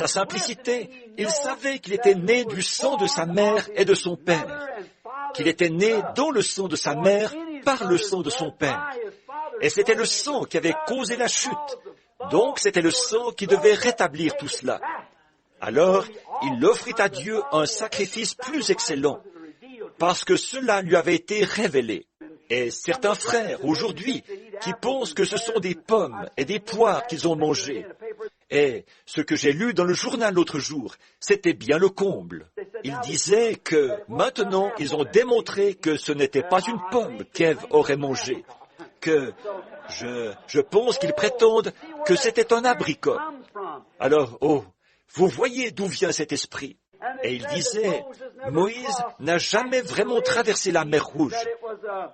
sa simplicité, il savait qu'il était né du sang de sa mère et de son père, qu'il était né dans le sang de sa mère par le sang de son père. Et c'était le sang qui avait causé la chute. Donc c'était le sang qui devait rétablir tout cela. Alors, il offrit à Dieu un sacrifice plus excellent, parce que cela lui avait été révélé. Et certains frères, aujourd'hui, qui pensent que ce sont des pommes et des poires qu'ils ont mangées. Et ce que j'ai lu dans le journal l'autre jour, c'était bien le comble. Ils disaient que maintenant, ils ont démontré que ce n'était pas une pomme qu'Ève aurait mangée, que je pense qu'ils prétendent que c'était un abricot. Alors, vous voyez d'où vient cet esprit. Et il disait, Moïse n'a jamais vraiment traversé la mer Rouge,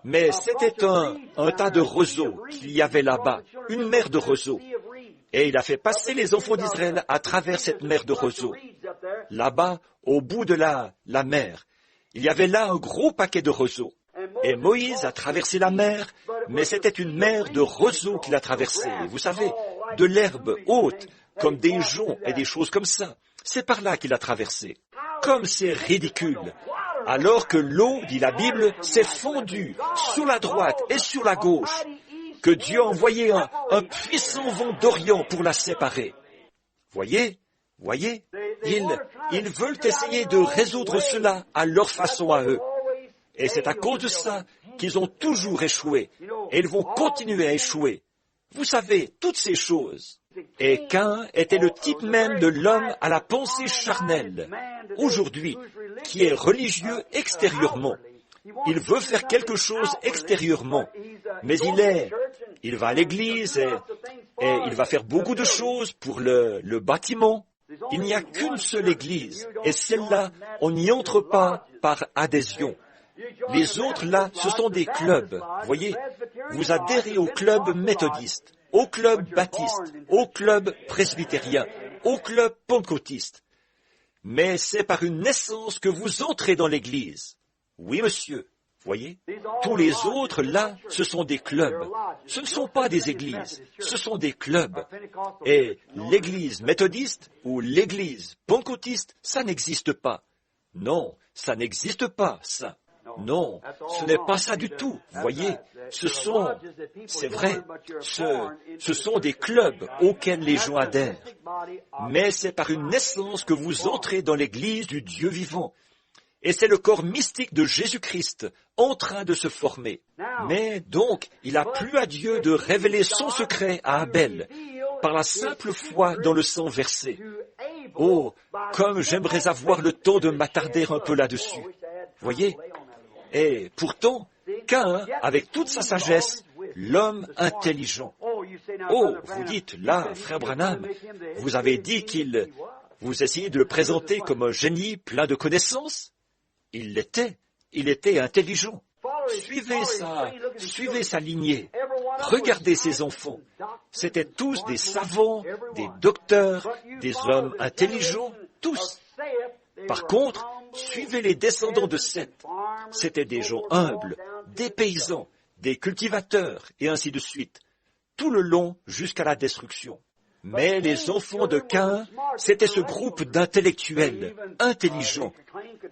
mais c'était un tas de roseaux qu'il y avait là-bas, une mer de roseaux. Et il a fait passer les enfants d'Israël à travers cette mer de roseaux. Là-bas, au bout de la mer, il y avait là un gros paquet de roseaux. Et Moïse a traversé la mer, mais c'était une mer de roseaux qu'il a traversée. Vous savez, de l'herbe haute, comme des joncs et des choses comme ça. C'est par là qu'il a traversé. Comme c'est ridicule. Alors que l'eau, dit la Bible, s'est fondue sur la droite et sur la gauche, que Dieu a envoyé un puissant vent d'Orient pour la séparer. Voyez, ils veulent essayer de résoudre cela à leur façon à eux. Et c'est à cause de ça qu'ils ont toujours échoué. Et ils vont continuer à échouer. Vous savez, toutes ces choses. Et Caïn était le type même de l'homme à la pensée charnelle, aujourd'hui, qui est religieux extérieurement. Il veut faire quelque chose extérieurement, mais il va à l'église et il va faire beaucoup de choses pour le bâtiment. Il n'y a qu'une seule église, et celle-là, on n'y entre pas par adhésion. Les autres, là, ce sont des clubs. Voyez, vous adhérez au club méthodiste, au club baptiste, au club presbytérien, au club pentecôtiste. Mais c'est par une naissance que vous entrez dans l'église. Oui, monsieur. Voyez, tous les autres, là, ce sont des clubs. Ce ne sont pas des églises, ce sont des clubs. Et l'église méthodiste ou l'église pentecôtiste, ça n'existe pas. Non, ça n'existe pas, ça. Non, ce n'est pas ça du tout, voyez. C'est vrai, ce sont des clubs auxquels les gens adhèrent. Mais c'est par une naissance que vous entrez dans l'église du Dieu vivant. Et c'est le corps mystique de Jésus-Christ en train de se former. Mais donc, il a plu à Dieu de révéler son secret à Abel par la simple foi dans le sang versé. Oh, comme j'aimerais avoir le temps de m'attarder un peu là-dessus. Voyez? Et pourtant, Caïn, avec toute sa sagesse, l'homme intelligent. Oh, vous dites, là, frère Branham, vous avez dit vous essayez de le présenter comme un génie plein de connaissances? Il était intelligent. Suivez sa lignée. Regardez ses enfants. C'étaient tous des savants, des docteurs, des hommes intelligents, tous. Par contre, suivez les descendants de Seth. C'étaient des gens humbles, des paysans, des cultivateurs, et ainsi de suite, tout le long jusqu'à la destruction. Mais les enfants de Caïn, c'était ce groupe d'intellectuels, intelligents,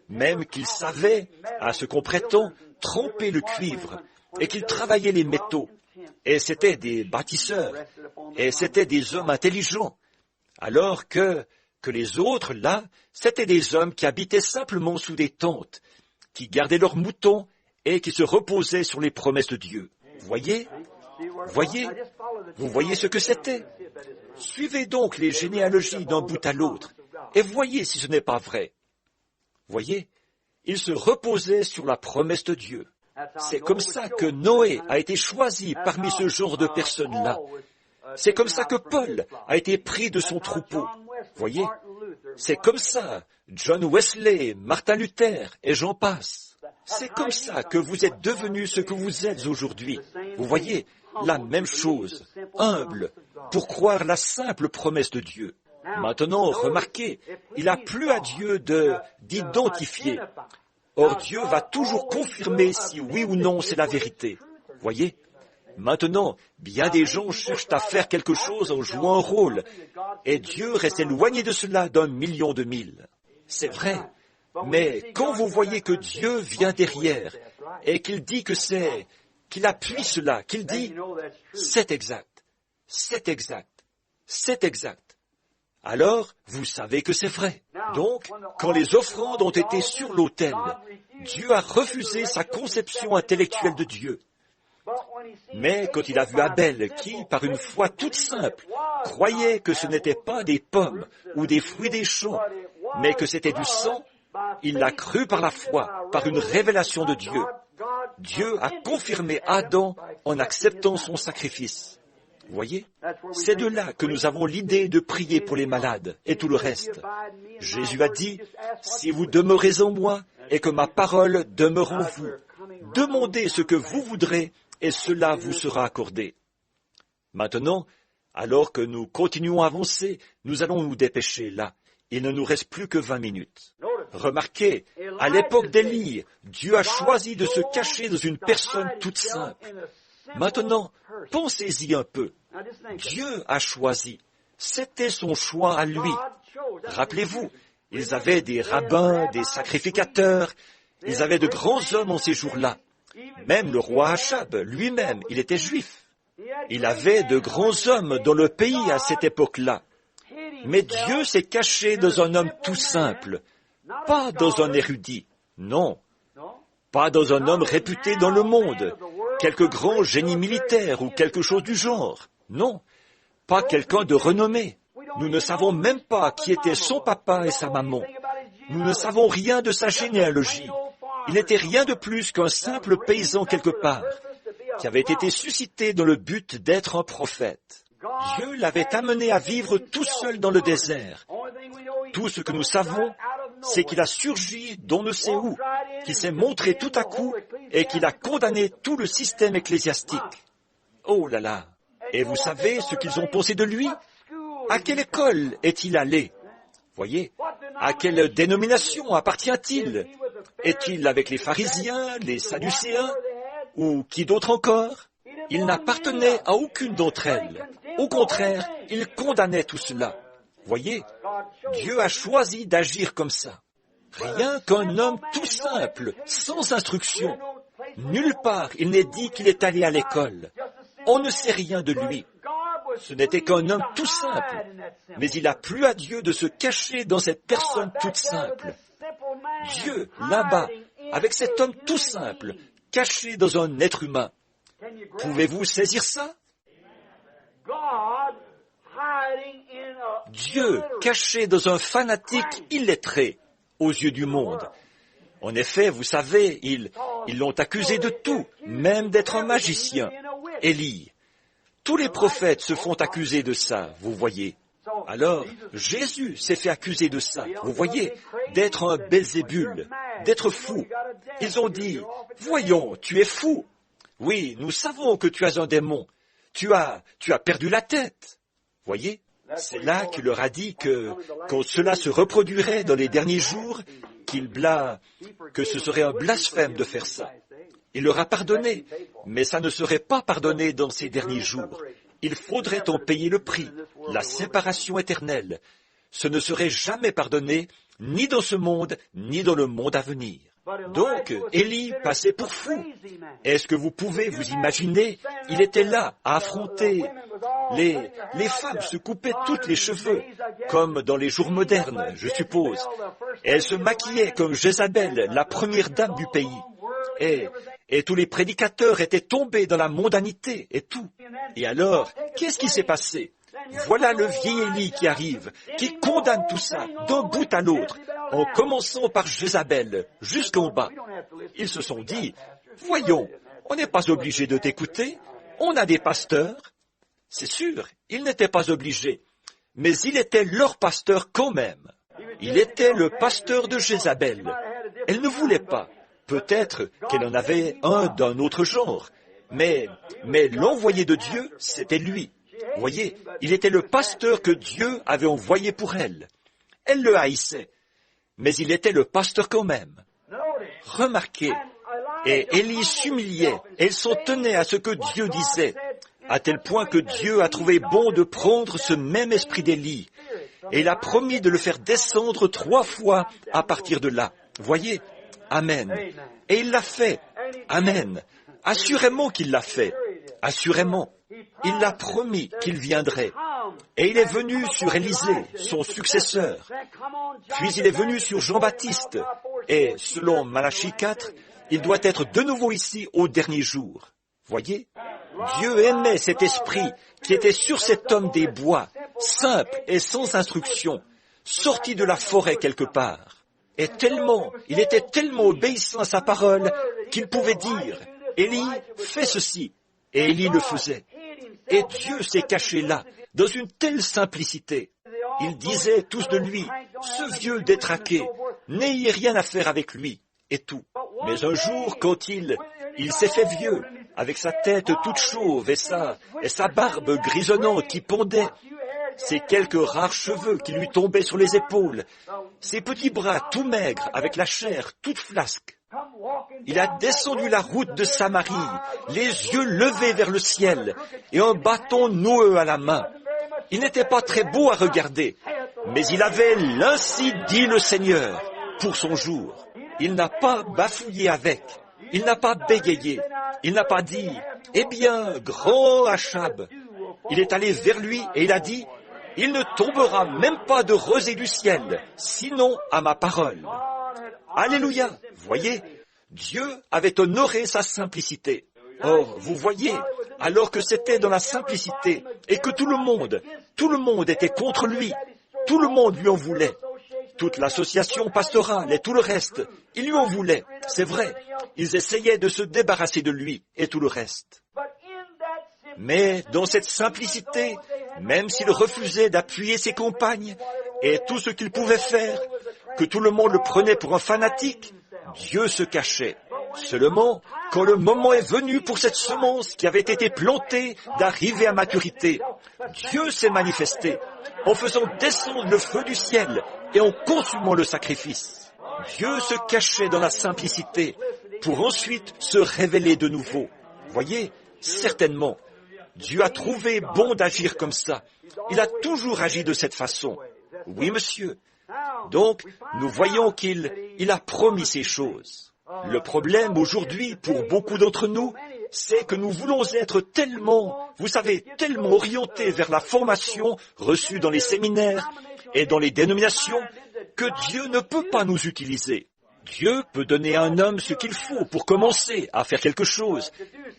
même qu'ils savaient, à ce qu'on prétend, tremper le cuivre, et qu'ils travaillaient les métaux. Et c'étaient des bâtisseurs, et c'étaient des hommes intelligents. Alors que les autres, là, c'étaient des hommes qui habitaient simplement sous des tentes, qui gardaient leurs moutons et qui se reposaient sur les promesses de Dieu. Voyez, vous voyez ce que c'était. Suivez donc les généalogies d'un bout à l'autre, et voyez si ce n'est pas vrai. Voyez, ils se reposaient sur la promesse de Dieu. C'est comme ça que Noé a été choisi parmi ce genre de personnes-là. C'est comme ça que Paul a été pris de son troupeau. Voyez, c'est comme ça John Wesley, Martin Luther et j'en passe. C'est comme ça que vous êtes devenus ce que vous êtes aujourd'hui. Vous voyez, la même chose, humble, pour croire la simple promesse de Dieu. Maintenant, remarquez, il a plu à Dieu d'identifier. Or, Dieu va toujours confirmer si oui ou non c'est la vérité. Voyez, Maintenant, bien des gens cherchent à faire quelque chose en jouant un rôle, et Dieu reste éloigné de cela d'un million de milles. C'est vrai, mais quand vous voyez que Dieu vient derrière, et qu'il dit que c'est, qu'il appuie cela, qu'il dit, c'est exact, c'est exact, c'est exact, alors vous savez que c'est vrai. Donc, quand les offrandes ont été sur l'autel, Dieu a refusé sa conception intellectuelle de Dieu. Mais quand il a vu Abel qui, par une foi toute simple, croyait que ce n'était pas des pommes ou des fruits des champs, mais que c'était du sang, il l'a cru par la foi, par une révélation de Dieu. Dieu a confirmé Adam en acceptant son sacrifice. Vous voyez, c'est de là que nous avons l'idée de prier pour les malades et tout le reste. Jésus a dit, « Si vous demeurez en moi et que ma parole demeure en vous, demandez ce que vous voudrez et cela vous sera accordé. » Maintenant, alors que nous continuons à avancer, nous allons nous dépêcher là. Il ne nous reste plus que 20 minutes. Remarquez, à l'époque d'Élie, Dieu a choisi de se cacher dans une personne toute simple. Maintenant, pensez-y un peu. Dieu a choisi. C'était son choix à lui. Rappelez-vous, ils avaient des rabbins, des sacrificateurs, ils avaient de grands hommes en ces jours-là. Même le roi Achab, lui-même, il était juif. Il avait de grands hommes dans le pays à cette époque-là. Mais Dieu s'est caché dans un homme tout simple, pas dans un érudit, non, pas dans un homme réputé dans le monde, quelque grand génie militaire ou quelque chose du genre, non, pas quelqu'un de renommé. Nous ne savons même pas qui étaient son papa et sa maman. Nous ne savons rien de sa généalogie. Il n'était rien de plus qu'un simple paysan quelque part, qui avait été suscité dans le but d'être un prophète. Dieu l'avait amené à vivre tout seul dans le désert. Tout ce que nous savons, c'est qu'il a surgi d'on ne sait où, qu'il s'est montré tout à coup et qu'il a condamné tout le système ecclésiastique. Oh là là! Et vous savez ce qu'ils ont pensé de lui? À quelle école est-il allé? Voyez, à quelle dénomination appartient-il? Est-il avec les pharisiens, les sadducéens, ou qui d'autre encore? Il n'appartenait à aucune d'entre elles. Au contraire, il condamnait tout cela. Voyez, Dieu a choisi d'agir comme ça. Rien qu'un homme tout simple, sans instruction. Nulle part il n'est dit qu'il est allé à l'école. On ne sait rien de lui. Ce n'était qu'un homme tout simple. Mais il a plu à Dieu de se cacher dans cette personne toute simple. Dieu, là-bas, avec cet homme tout simple, caché dans un être humain. Pouvez-vous saisir ça? Dieu caché dans un fanatique illettré aux yeux du monde. En effet, vous savez, ils l'ont accusé de tout, même d'être un magicien. Élie. Tous les prophètes se font accuser de ça, vous voyez. Alors, Jésus s'est fait accuser de ça, vous voyez, d'être un Belzébul, d'être fou. Ils ont dit, « Voyons, tu es fou. Oui, nous savons que tu as un démon. Tu as perdu la tête. » Voyez, c'est là qu'il leur a dit que quand cela se reproduirait dans les derniers jours, que ce serait un blasphème de faire ça. Il leur a pardonné, mais ça ne serait pas pardonné dans ces derniers jours. Il faudrait en payer le prix, la séparation éternelle. Ce ne serait jamais pardonné, ni dans ce monde, ni dans le monde à venir. Donc, Élie passait pour fou. Est-ce que vous pouvez vous imaginer, il était là à affronter. Les femmes se coupaient toutes les cheveux, comme dans les jours modernes, je suppose. Et elles se maquillaient comme Jézabel, la première dame du pays. Et tous les prédicateurs étaient tombés dans la mondanité et tout. Et alors, qu'est-ce qui s'est passé? Voilà le vieil Élie qui arrive, qui condamne tout ça, d'un bout à l'autre, en commençant par Jézabel, jusqu'en bas. Ils se sont dit, voyons, on n'est pas obligé de t'écouter, on a des pasteurs. C'est sûr, ils n'étaient pas obligés, mais il était leur pasteur quand même. Il était le pasteur de Jézabel. Elle ne voulait pas. Peut-être qu'elle en avait un d'un autre genre, mais l'envoyé de Dieu, c'était lui. Voyez, il était le pasteur que Dieu avait envoyé pour elle. Elle le haïssait, mais il était le pasteur quand même. Remarquez, Et Élie s'humiliait, et il s'en tenait à ce que Dieu disait, à tel point que Dieu a trouvé bon de prendre ce même esprit d'Élie, et il a promis de le faire descendre 3 fois à partir de là. Voyez? Amen. Et il l'a fait. Amen. Assurément qu'il l'a fait. Assurément. Il l'a promis qu'il viendrait. Et il est venu sur Élisée, son successeur. Puis il est venu sur Jean-Baptiste. Et selon Malachie 4, il doit être de nouveau ici au dernier jour. Voyez? Dieu aimait cet esprit qui était sur cet homme des bois, simple et sans instruction, sorti de la forêt quelque part. Et il était tellement obéissant à sa parole qu'il pouvait dire, Élie, fais ceci. Et Élie le faisait. Et Dieu s'est caché là, dans une telle simplicité. Ils disaient tous de lui, ce vieux détraqué, n'ayez rien à faire avec lui, et tout. Mais un jour, quand il s'est fait vieux, avec sa tête toute chauve et sa barbe grisonnante qui pondait, ses quelques rares cheveux qui lui tombaient sur les épaules, ses petits bras tout maigres avec la chair toute flasque. Il a descendu la route de Samarie, les yeux levés vers le ciel et un bâton noueux à la main. Il n'était pas très beau à regarder, mais il avait l'ainsi dit le Seigneur pour son jour. Il n'a pas bafouillé avec, il n'a pas bégayé, il n'a pas dit « Eh bien, grand Achab !» Il est allé vers lui et il a dit « Il ne tombera même pas de rosée du ciel, sinon à ma parole. » Alléluia! Voyez, Dieu avait honoré sa simplicité. Or, vous voyez, alors que c'était dans la simplicité et que tout le monde était contre lui, tout le monde lui en voulait. Toute l'association pastorale et tout le reste, ils lui en voulaient, c'est vrai. Ils essayaient de se débarrasser de lui et tout le reste. Mais dans cette simplicité, même s'il refusait d'appuyer ses compagnes et tout ce qu'il pouvait faire, que tout le monde le prenait pour un fanatique, Dieu se cachait. Seulement, quand le moment est venu pour cette semence qui avait été plantée d'arriver à maturité, Dieu s'est manifesté en faisant descendre le feu du ciel et en consumant le sacrifice. Dieu se cachait dans la simplicité pour ensuite se révéler de nouveau. Voyez, certainement, Dieu a trouvé bon d'agir comme ça. Il a toujours agi de cette façon. Oui, monsieur. Donc, nous voyons qu'il a promis ces choses. Le problème aujourd'hui, pour beaucoup d'entre nous, c'est que nous voulons être tellement, vous savez, tellement orientés vers la formation reçue dans les séminaires et dans les dénominations, que Dieu ne peut pas nous utiliser. Dieu peut donner à un homme ce qu'il faut pour commencer à faire quelque chose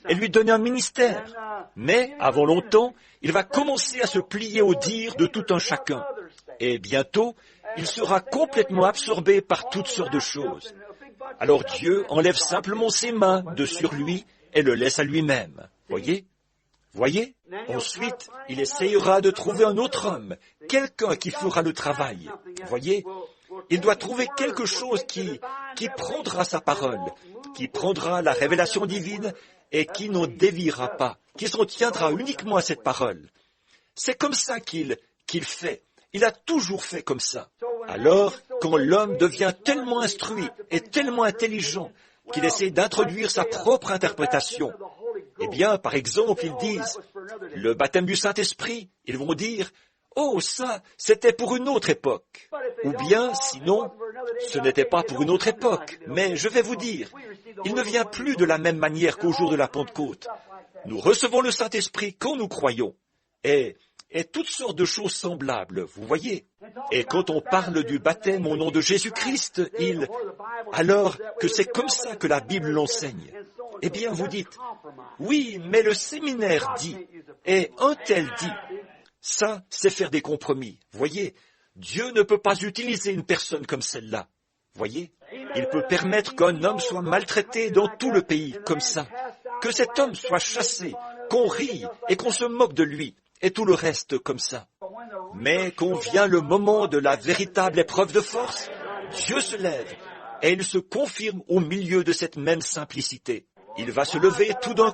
et lui donner un ministère. Mais, avant longtemps, il va commencer à se plier au dire de tout un chacun. Et bientôt, il sera complètement absorbé par toutes sortes de choses. Alors Dieu enlève simplement ses mains de sur lui et le laisse à lui-même. Voyez? Ensuite, il essayera de trouver un autre homme, quelqu'un qui fera le travail. Voyez? Il doit trouver quelque chose qui prendra sa parole, qui prendra la révélation divine et qui n'en déviera pas, qui s'en tiendra uniquement à cette parole. C'est comme ça qu'il fait. Il a toujours fait comme ça. Alors, quand l'homme devient tellement instruit et tellement intelligent qu'il essaie d'introduire sa propre interprétation, eh bien, par exemple, ils disent, le baptême du Saint-Esprit, ils vont dire, oh, ça, c'était pour une autre époque. Ou bien, sinon, ce n'était pas pour une autre époque, mais je vais vous dire, il ne vient plus de la même manière qu'au jour de la Pentecôte. Nous recevons le Saint-Esprit quand nous croyons. Et toutes sortes de choses semblables, vous voyez. Et quand on parle du baptême au nom de Jésus-Christ, alors que c'est comme ça que la Bible l'enseigne, eh bien vous dites, oui, mais le séminaire dit, et un tel dit, ça, c'est faire des compromis, voyez. Dieu ne peut pas utiliser une personne comme celle-là, voyez. Il peut permettre qu'un homme soit maltraité dans tout le pays, comme ça, que cet homme soit chassé, qu'on rie et qu'on se moque de lui, et tout le reste comme ça. Mais quand vient le moment de la véritable épreuve de force, Dieu se lève et il se confirme au milieu de cette même simplicité. Il va se lever tout d'un